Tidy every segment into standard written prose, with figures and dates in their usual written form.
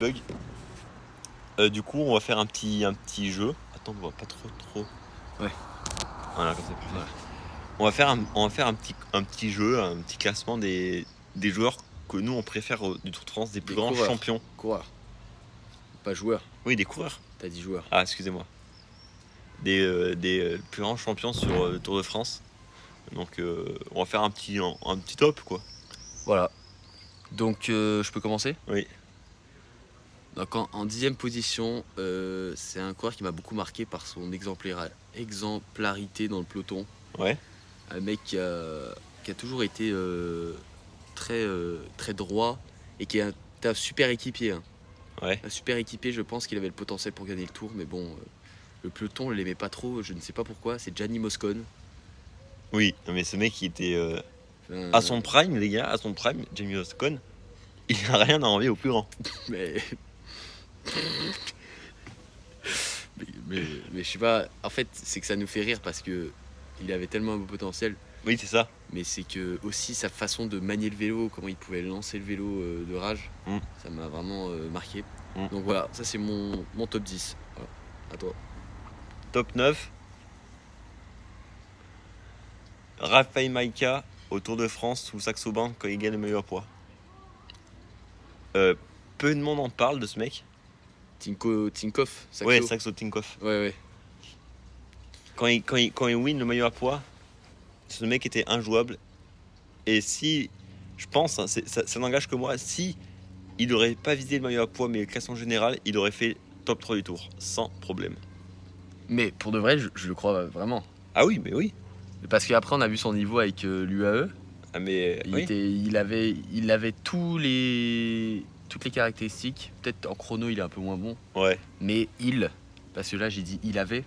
bug. Du coup, on va faire un petit jeu. Attends, on voit pas trop. Ouais. Voilà, comme ça. Voilà. On va faire un petit jeu, un petit classement des joueurs que nous on préfère du Tour de France, des plus grands champions. Coureurs. Pas joueurs. Oui, des coureurs. T'as dit joueurs. Ah, excusez-moi. Des plus grands champions sur le Tour de France. Donc, on va faire un petit top, quoi. Voilà. Donc, je peux commencer ? Oui. Donc, en 10e position, c'est un coureur qui m'a beaucoup marqué par son exemplarité dans le peloton. Ouais. Un mec qui a toujours été très droit et qui est un super équipier. Hein. Ouais. Un super équipier, je pense qu'il avait le potentiel pour gagner le Tour, mais bon, le peloton ne l'aimait pas trop, je ne sais pas pourquoi. C'est Gianni Moscon. Oui, mais ce mec, il était à son prime, les gars, à son prime, Gianni Moscon, il n'a rien à envier au plus grand. mais je sais pas, en fait, c'est que ça nous fait rire parce que il avait tellement un beau potentiel. Oui, c'est ça. Mais c'est que aussi sa façon de manier le vélo, comment il pouvait lancer le vélo de rage, ça m'a vraiment marqué. Donc voilà, ça c'est mon top 10. Voilà. À toi. Top 9. Raphaël Maïka au Tour de France sous Saxo Bank quand il gagne le meilleur poids. Peu de monde en parle de ce mec. Tinkoff, Saxo. Ouais, Saxo Tinkoff. Ouais. Quand il win le meilleur à poids, ce mec était injouable. Et si, je pense, hein, ça n'engage que moi, si il n'aurait pas visé le maillot à poids, mais le classement général, il aurait fait top 3 du Tour, sans problème. Mais pour de vrai, je le crois vraiment. Ah oui, mais oui. Parce qu'après, on a vu son niveau avec l'UAE. Ah mais il avait toutes les caractéristiques. Peut-être en chrono, il est un peu moins bon. Ouais. Mais parce que là, j'ai dit il avait.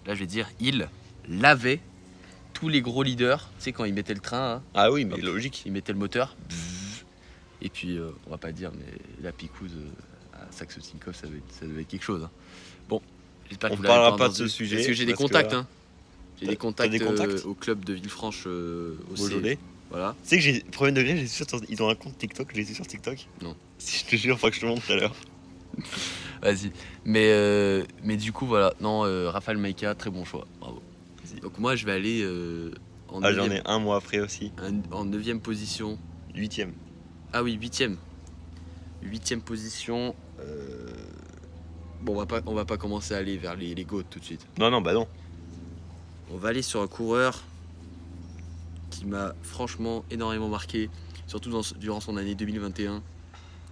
Là, je vais dire il l'avait. Tous les gros leaders, tu sais, quand ils mettaient le train. Hein, ah oui, mais logique. Ils mettaient le moteur. Et puis, on va pas dire, mais la picouse à Saxo Tinkoff, ça devait être quelque chose. Hein. Bon, j'espère que vous l'avez pas entendu. Parlera pas de ce sujet. Parce que j'ai des contacts. Hein. J'ai des contacts au club de Villefranche aussi. Beaujolais. Voilà. Tu sais que j'ai premier degré, ils ont un compte TikTok, je les ai sur TikTok. Non. Si je te jure, faut que je te montre tout à l'heure. Vas-y. Mais du coup, voilà. Non, Raphaël Maïka, très bon choix. Bravo. Vas-y. Donc moi, je vais aller en 9e. J'en ai un mois après aussi. En 9e position. 8e. Ah oui, 8e. 8e position. Bon, on va pas commencer à aller vers les GOAT tout de suite. Non, bah non. On va aller sur un coureur qui m'a franchement énormément marqué, surtout durant son année 2021.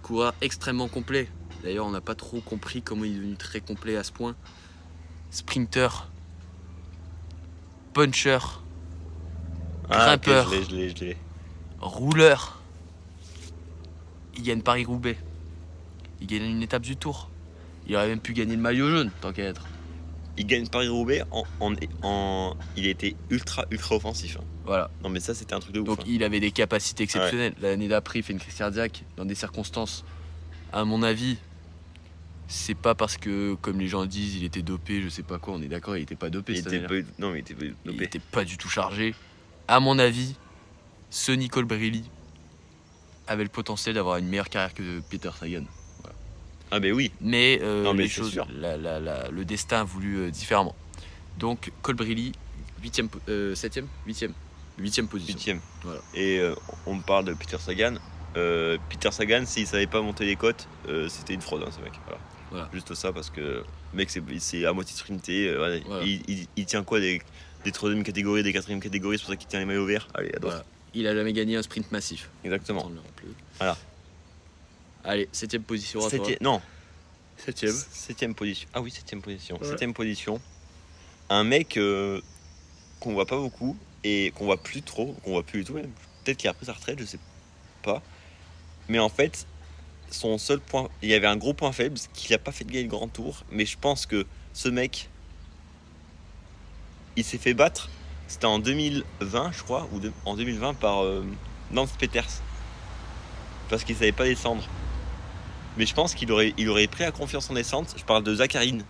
Coureur extrêmement complet. D'ailleurs, on n'a pas trop compris comment il est devenu très complet à ce point. Sprinter, puncher, grimpeur, okay, je l'ai. rouleur. Il gagne Paris-Roubaix. Il gagne une étape du Tour. Il aurait même pu gagner le maillot jaune, tant qu'à être. Il gagne Paris-Roubaix il était ultra offensif. Hein. Voilà. Non mais ça c'était un truc de ouf. Donc il avait des capacités exceptionnelles. Ouais. L'année d'après, il fait une crise cardiaque dans des circonstances. À mon avis, c'est pas parce que, comme les gens disent, il était dopé, je sais pas quoi. On est d'accord, il était pas dopé. Non, mais il était dopé. Il était pas du tout chargé. À mon avis, ce Nicole Brilli avait le potentiel d'avoir une meilleure carrière que Peter Sagan. Voilà. Ah mais oui. Mais, mais les choses, le destin a voulu différemment. Donc Colbrelli, 7e, 8e position. 8e. Voilà. Et on parle de Peter Sagan. Peter Sagan, s'il savait pas monter les côtes, c'était une fraude, hein, ce mec. Voilà. Juste ça, parce que le mec, c'est à moitié sprinté. Voilà. Il tient quoi des 3e catégories, des 4e catégories, c'est pour ça qu'il tient les maillots verts. Allez, adore. Voilà. Il a jamais gagné un sprint massif. Exactement. Voilà. Allez, 7e position à toi. Non. 7e. 7e position. Ah oui, 7e position. Ouais. 7e position. Un mec qu'on voit pas beaucoup et qu'on voit plus trop, qu'on voit plus du tout même. Peut-être qu'il a pris sa retraite, je sais pas. Mais en fait, son seul point, il y avait un gros point faible, c'est qu'il a pas fait de gagner le grand tour. Mais je pense que ce mec, il s'est fait battre. C'était en 2020, je crois, ou en 2020 par Nance Peters. Parce qu'il savait pas descendre. Mais je pense qu'il aurait pris la confiance en descente. Je parle de Zakharine.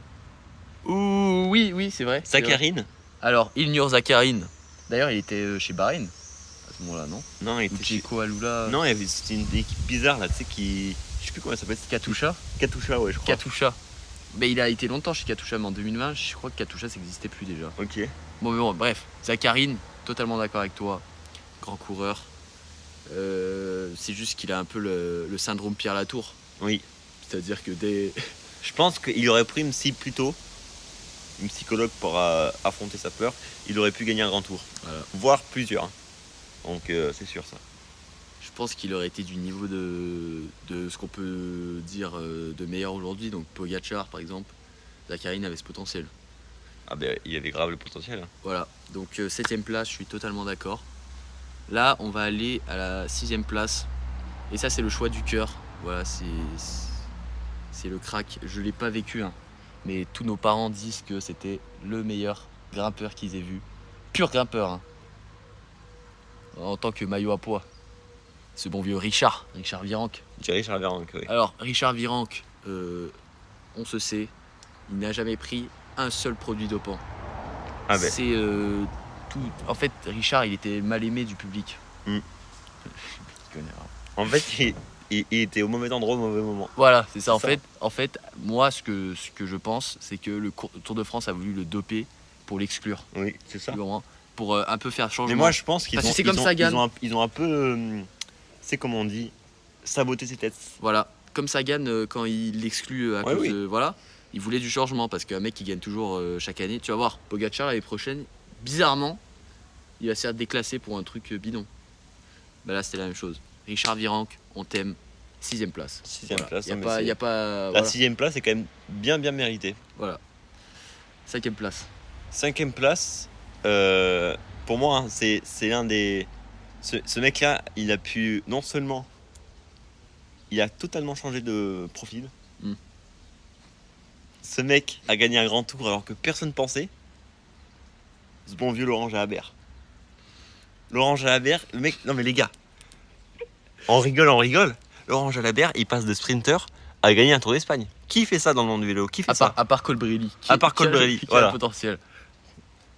Ouh, oui, c'est vrai. Zakharine. Alors, Ilnur Zakharine. D'ailleurs, il était chez Bahreïn à ce moment-là, non ? Non, il était chez Koalula. Non, c'était une équipe bizarre là, tu sais, qui Je sais plus comment ça s'appelle. Katusha. Katusha, ouais, je crois. Katusha. Mais il a été longtemps chez Katusha, mais en 2020, je crois que Katusha, ça n'existait plus déjà. Ok. Bon, mais bon, bref. Zacharine, totalement d'accord avec toi. Grand coureur. C'est juste qu'il a un peu le syndrome Pierre Latour. Oui. C'est-à-dire que dès. Je pense qu'il aurait pris une psy plus tôt, une psychologue pour affronter sa peur, il aurait pu gagner un grand tour. Voilà. Voire plusieurs. Hein. Donc c'est sûr ça. Je pense qu'il aurait été du niveau de ce qu'on peut dire de meilleur aujourd'hui. Donc Pogacar, par exemple. Zacharine avait ce potentiel. Ah ben il avait grave le potentiel. Hein. Voilà. Donc 7ème place, je suis totalement d'accord. Là, on va aller à la 6ème place. Et ça, c'est le choix du cœur. Voilà, c'est le crack. Je ne l'ai pas vécu, hein. Mais tous nos parents disent que c'était le meilleur grimpeur qu'ils aient vu. Pur grimpeur, hein. En tant que maillot à poids. Ce bon vieux Richard Virenque. Thierry Charles-Virenque, oui. Alors, Richard Virenque, on se sait, il n'a jamais pris un seul produit dopant. Ah ben. C'est tout. En fait, Richard, il était mal aimé du public. Mm. En fait, il était au mauvais endroit au mauvais moment. Voilà, c'est ça. C'est En fait, moi, ce que je pense, c'est que le Tour de France a voulu le doper pour l'exclure. Oui, c'est ça. Tu comprends ? Pour un peu faire changement. Mais moi, je pense qu'ils Parce ont, que c'est ils comme ont- Sagan. ils ont un peu, c'est comme on dit, saboté ses têtes. Voilà, comme Sagan quand il l'exclut à Ouais, cause oui. de. Voilà, il voulait du changement parce qu'un mec qui gagne toujours chaque année. Tu vas voir, Pogacar l'année prochaine, bizarrement, il va se faire déclasser pour un truc bidon. Bah là, c'était la même chose. Richard Virenque, on t'aime. 6ème place. 6ème place. Il non, mais n'y c'est- a pas. La Voilà. 6ème place est quand même bien méritée. Voilà. 5ème place. 5ème place, pour moi, hein, c'est l'un des. Ce mec-là, il a pu non seulement, il a totalement changé de profil. Mm. Ce mec a gagné un grand tour alors que personne pensait. Ce bon vieux Laurent Jalabert. Laurent Jalabert, le mec, non mais les gars, on rigole. Laurent Jalabert, il passe de sprinter à gagner un Tour d'Espagne. Qui fait ça dans le monde du vélo? Qui fait ça? À part Colbrelli. À part Colbrelli, qui a voilà. le potentiel.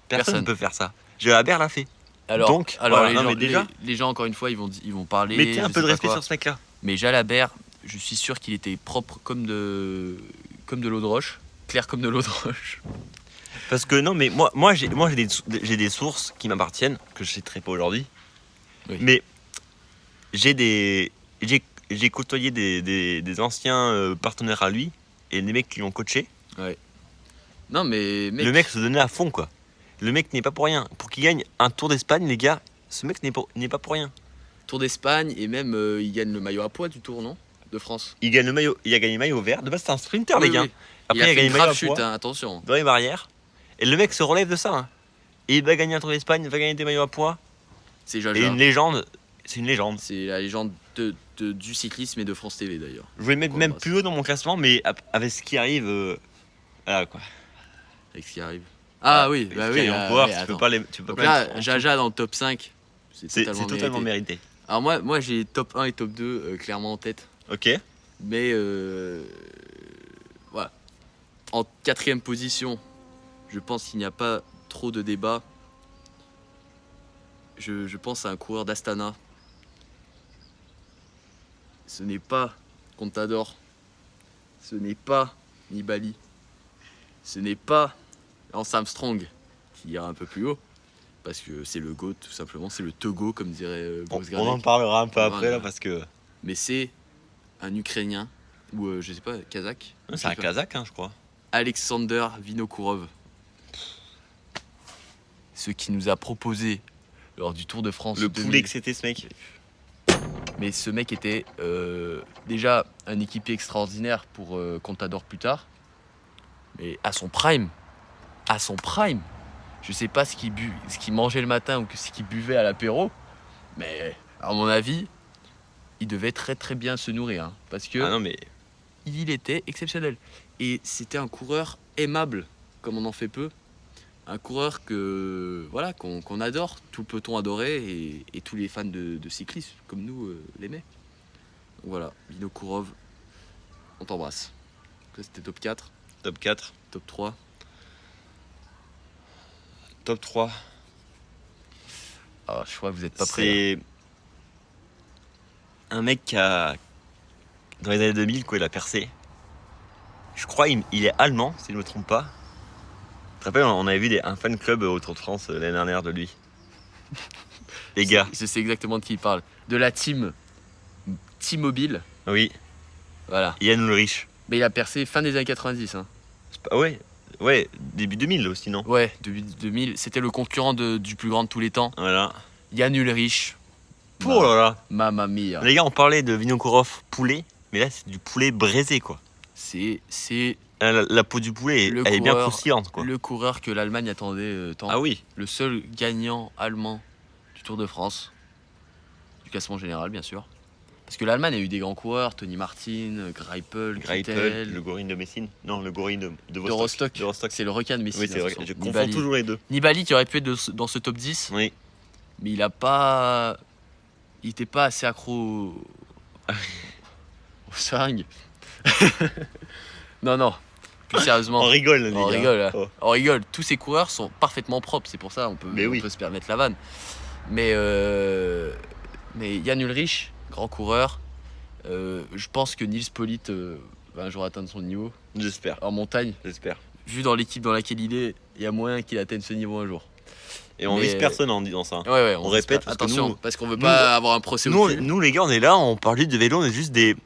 Personne ne personne. peut faire ça. Jalabert l'a fait. Alors, Donc, alors voilà, les, non, gens, mais déjà- les gens, encore une fois, ils vont parler. Mettez un je peu sais de pas respect quoi. sur ce mec-là. Mais Jalabert, je suis sûr qu'il était propre comme de l'eau de roche. Clair comme de l'eau de roche. Parce que non, mais moi j'ai des sources qui m'appartiennent, que je citerai pas aujourd'hui. Oui. Mais j'ai côtoyé des anciens partenaires à lui et des mecs qui l'ont coaché. Non, mais mec, Le mec se donnait à fond, quoi. Le mec n'est pas pour rien. Pour qu'il gagne un Tour d'Espagne, les gars, ce mec n'est pas pour rien. Tour d'Espagne et même il gagne le maillot à poids du Tour, non ? De France. Il gagne le maillot, il a gagné le maillot vert. De base, c'est un sprinter, Oui, les gars. oui. Après, il a fait gagné une le maillot grave à chute, poids hein, attention. dans les barrières. Et le mec se relève de ça. Hein. Et il va gagner un Tour d'Espagne, va gagner des maillots à poids. C'est Et Jaja. une légende. C'est une légende. C'est la légende du cyclisme et de France TV d'ailleurs. Je vais le mettre Qu'on même embrasse. plus haut dans mon classement, mais avec ce qui arrive, voilà quoi. Avec ce qui arrive. Ah oui, Avec bah ce qui oui. arrive en coureur, ouais, tu peux attends. pas les. Tu peux Donc pas là, mettre en Jaja dans le top 5. C'est totalement mérité. mérité. Alors moi j'ai top 1 et top 2 clairement en tête. Ok. Mais voilà. En 4ème position, je pense qu'il n'y a pas trop de débat. Je pense à un coureur d'Astana. Ce n'est pas Contador. Ce n'est pas Nibali. Ce n'est pas Lance Armstrong qui ira un peu plus haut. Parce que c'est le GOAT tout simplement. C'est le Togo comme dirait Bruce On Gradek. en parlera un peu après Voilà. là parce que. Mais c'est un Ukrainien ou je sais pas, Kazakh. C'est un Kazakh, hein, je crois. Alexander Vinokourov. Ce qui nous a proposé lors du Tour de France. Le 2000. poulet que c'était ce mec. Mais ce mec était déjà un équipier extraordinaire pour Contador plus tard. Mais à son prime, je sais pas ce qu'il mangeait le matin ou ce qu'il buvait à l'apéro. Mais à mon avis, il devait très très bien se nourrir. Hein, parce que Ah non, mais. il était exceptionnel. Et c'était un coureur aimable, comme on en fait peu. Un coureur qu'on adore, tout le peloton adorait et tous les fans de cyclisme, comme nous, l'aimaient. Donc voilà, Vinokourov, on t'embrasse. Ça, c'était top 4, Top 4. top 3. Top 3. Ah, je crois que vous n'êtes pas prêts. C'est un mec qui a dans les années 2000, quoi, il a percé. Je crois il est allemand, si je ne me trompe pas. Tu te rappelles, on avait vu un fan club au Tour de France l'année dernière de lui. Les gars. Je sais exactement de qui il parle. De la team T-Mobile. Oui. Voilà. Yann Ulrich. Mais il a percé fin des années 90. Hein. Ouais, début 2000 aussi, non? Ouais, début 2000. C'était le concurrent du plus grand de tous les temps. Voilà. Yann Ulrich. Oh là là. Mamma mia. Les gars, on parlait de Vinokourov poulet, mais là c'est du poulet braisé, quoi. C'est La peau du poulet, elle est bien croustillante, quoi. le coureur que l'Allemagne attendait tant. Ah oui. Le seul gagnant allemand du Tour de France. Du classement général, bien sûr. Parce que l'Allemagne a eu des grands coureurs, Tony Martin, Greipel, Kittel, le Gorine de Messine. Non, le Gorine de Rostock. De Rostock. C'est le requin de Messine. Oui, c'est vrai. attention. Je confonds toujours les deux. Nibali qui aurait pu être dans ce top 10, Oui. mais il était pas assez accro au seringue. non. Plus sérieusement. On rigole, les gars. On rigole, hein. Oh. On rigole. Tous ces coureurs sont parfaitement propres. C'est pour ça on peut se permettre la vanne. Mais Yann Ulrich, grand coureur, je pense que Nils Politt va un jour atteindre son niveau. J'espère. En montagne. J'espère. Vu dans l'équipe dans laquelle il est, il y a moyen qu'il atteigne ce niveau un jour. Et on vise personne en disant ça. Ouais, on répète parce attention, que nous, parce qu'on veut pas avoir un procès au cul. Nous, les gars, on est là, on parle juste de vélo, on est juste des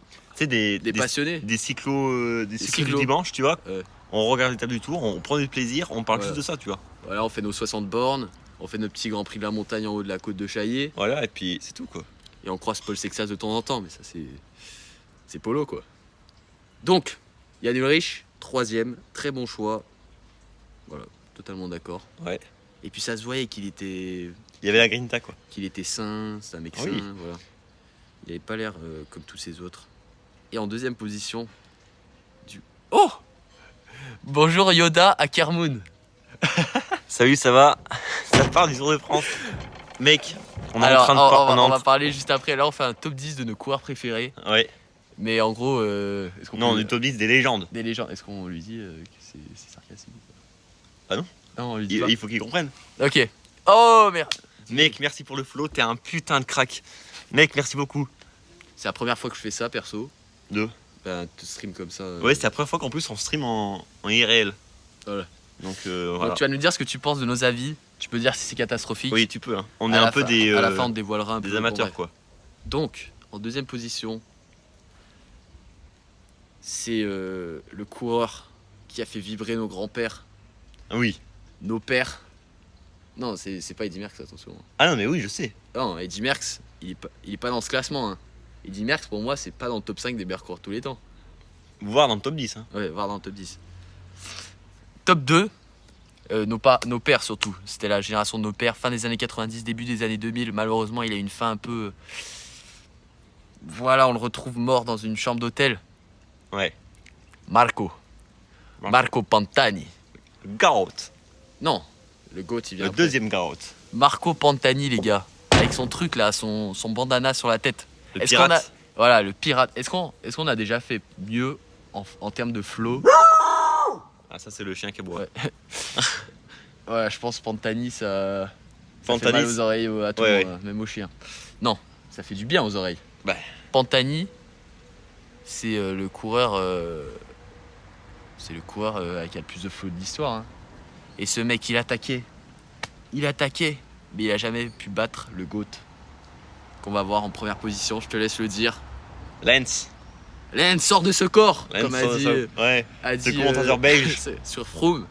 passionnés. Des cyclos du dimanche, tu vois. Ouais. On regarde l'étape du tour, on prend du plaisir, on parle juste de ça, tu vois. Voilà, on fait nos 60 bornes, on fait notre petit Grand Prix de la montagne en haut de la côte de Chaillé. Voilà, et puis c'est tout, quoi. Et on croise Paul Sexas de temps en temps, mais ça c'est polo, quoi. Donc, Yann Ulrich, 3ème, très bon choix. Voilà, totalement d'accord. Ouais. Et puis ça se voyait qu'il était... Il y avait la grinta, quoi. Qu'il était sain, c'est un mec sain, voilà. Il avait pas l'air comme tous ces autres. Et en 2ème position, Oh Bonjour Yoda à Kermoun. Salut, ça va? Ça part du Tour de France. Mec, on va parler juste après. Là, on fait un top 10 de nos coureurs préférés. Ouais. Mais en gros, on est top 10 des légendes. Des légendes. Est-ce qu'on lui dit que c'est sarcastique? Ah non? Non, on lui dit pas. Il faut qu'il comprenne. Ok. Oh merde. Mec, merci pour le follow, t'es un putain de crack. Mec, merci beaucoup. C'est la première fois que je fais ça, perso. Te stream comme ça. Ouais, c'est la première fois qu'en plus on stream en IRL. Voilà. Donc, voilà. Donc tu vas nous dire ce que tu penses de nos avis. Tu peux dire si c'est catastrophique. Oui, tu peux. Hein. On est un peu des. À la fin, on dévoilera un peu. Des amateurs, quoi. Donc, en 2ème position, c'est le coureur qui a fait vibrer nos grands-pères. Oui. Nos pères. Non, c'est pas Eddy Merckx, attention. Ah non, mais oui, je sais. Non, Eddy Merckx, il est pas dans ce classement. Hein. Eddy Merckx, pour moi, c'est pas dans le top 5 des meilleurs coureurs de tous les temps. Voire dans le top 10. Hein. Ouais, voire dans le top 10. Top 2, nos pères surtout. C'était la génération de nos pères, fin des années 90, début des années 2000. Malheureusement, il a une fin un peu... Voilà, on le retrouve mort dans une chambre d'hôtel. Ouais. Marco Pantani. Garout. Non, le GOAT, il vient Le après. 2e Garout. Marco Pantani, les gars. Avec son truc là, son bandana sur la tête. Le pirate. Voilà, le pirate. Est-ce qu'on a déjà fait mieux en termes de flow? Ah, ça, c'est le chien qui aboie. Ouais, je pense Pantani, ça Pantani, fait mal aux oreilles à tout le monde, même aux chiens. Non, ça fait du bien aux oreilles. Bah. Pantani, c'est le coureur... qui a le plus de flow de l'histoire. Hein. Et ce mec, il attaquait, mais il a jamais pu battre le GOAT qu'on va voir en première position, je te laisse le dire. Lens sort de ce corps, Lens comme a dit ce commentateur belge sur Froome.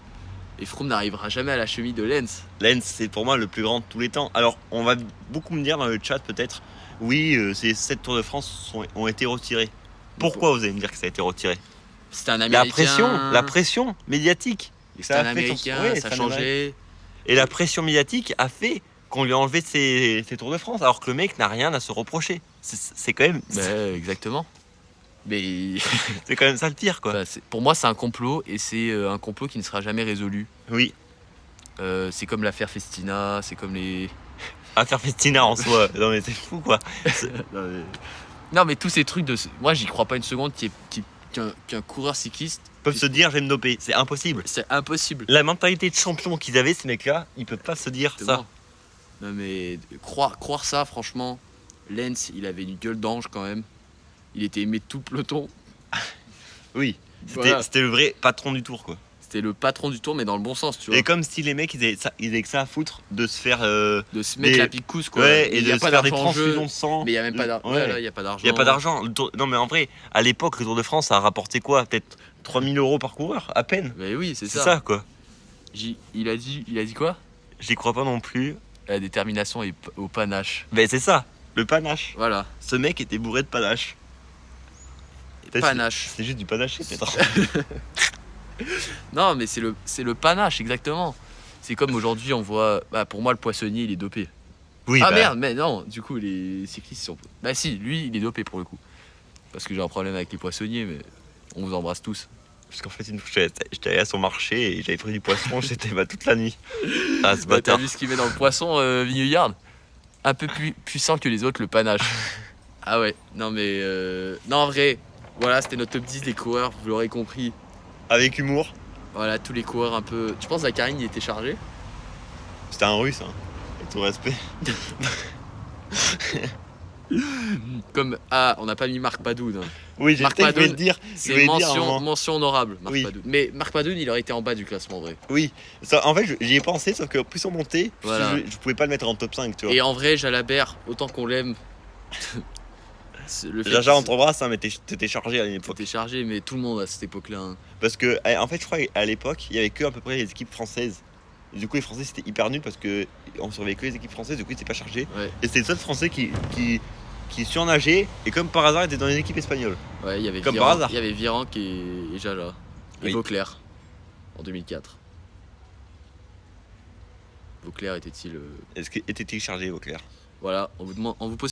Et Froome n'arrivera jamais à la cheville de Lens. Lens, c'est pour moi le plus grand de tous les temps. Alors, on va beaucoup me dire dans le chat peut-être, oui, ces 7 Tours de France ont été retirés. Pourquoi vous allez me dire que ça a été retiré? C'était un Américain. La pression médiatique. C'était un Américain, ça a changé. Et la pression médiatique a fait qu'on lui a enlevé ses Tours de France, alors que le mec n'a rien à se reprocher. C'est quand même... exactement. Mais c'est quand même ça le pire, quoi. Pour moi, c'est un complot, et c'est un complot qui ne sera jamais résolu. Oui. C'est comme l'affaire Festina, c'est comme les... Affaire Festina en soi. Non mais c'est fou, quoi. Non mais tous ces trucs de... Moi, j'y crois pas une seconde qu'un coureur cycliste peuvent se dire je vais me doper. C'est impossible. C'est impossible. La mentalité de champion qu'ils avaient, ces mecs-là, ils peuvent pas se dire ça. Non mais croire ça, franchement, Lens, il avait une gueule d'ange quand même. Il était aimé de tout le peloton. Oui, Voilà. c'était le vrai patron du tour, quoi. C'était le patron du tour, mais dans le bon sens, tu vois. Et comme si les mecs, ils avaient que ça à foutre de se faire. De se mettre des- la pique-cousse, quoi. Ouais, et il de y a se pas faire des d'argent en jeu. transfusions de sang. Mais il n'y a même pas d'argent. Ouais. Voilà, il n'y a pas d'argent. Il n'y a pas d'argent. Non, mais en vrai, à l'époque, le Tour de France, ça a rapporté quoi? Peut-être 3000 € par coureur, à peine. Mais oui, c'est C'est ça. ça, quoi. Il a dit quoi? J'y crois pas non plus. La détermination et au panache. Ben, c'est ça, le panache. Voilà. Ce mec était bourré de panache. Peut-être Panache. C'est juste du panaché, peut-être. Non, mais c'est le panache, exactement. C'est comme aujourd'hui, on voit. Bah, pour moi, le poissonnier, il est dopé. Oui, Ah bah, merde, mais non, du coup, les cyclistes sont. Bah, si, lui, il est dopé pour le coup. Parce que j'ai un problème avec les poissonniers, mais on vous embrasse tous. Parce qu'en fait, une fois, j'étais allé à son marché et j'avais pris du poisson, j'étais toute la nuit. Ah, ce Bah, t'as bâtard. vu ce qu'il met dans le poisson, Vineyard? Un peu plus puissant que les autres, le panache. Ah ouais, non, mais. Non, en vrai, voilà, c'était notre top 10 des coureurs, vous l'aurez compris. Avec humour. Voilà, tous les coureurs un peu. Tu penses Zacharin, il était chargé? C'était un russe, hein. Avec tout respect. Comme. Ah, on n'a pas mis Marc Padoun. Hein. Oui, j'ai Marc peut-être Padoun, le dire. C'est voulais dire un moment. mention honorable, Marc Oui. Padoun. Mais Marc Padoun, il aurait été en bas du classement, en vrai. Oui, ça, en fait, j'y ai pensé, sauf que plus on montait, plus Voilà. je pouvais pas le mettre en top 5, tu vois. Et en vrai, Jalabert, autant qu'on l'aime. Le fait Jaja, qu'il on t'embrasse, hein, mais t'étais chargé à l'époque. était chargé, mais tout le monde à cette époque-là. Hein. Parce que, en fait, je crois qu'à l'époque, il y avait que à peu près les équipes françaises. Et du coup, les Français, c'était hyper nul parce que on surveillait que les équipes françaises, du coup, ils étaient pas chargés. Ouais. Et c'était le seul Français qui surnageait et comme par hasard, était dans une équipe espagnole. Ouais, il y avait Comme Viran, par hasard. il y avait Virenque et Jaja. Et Oui. Vauclair en 2004. Vauclair était-il. Est-ce que était chargé, au clair? Voilà, on vous pose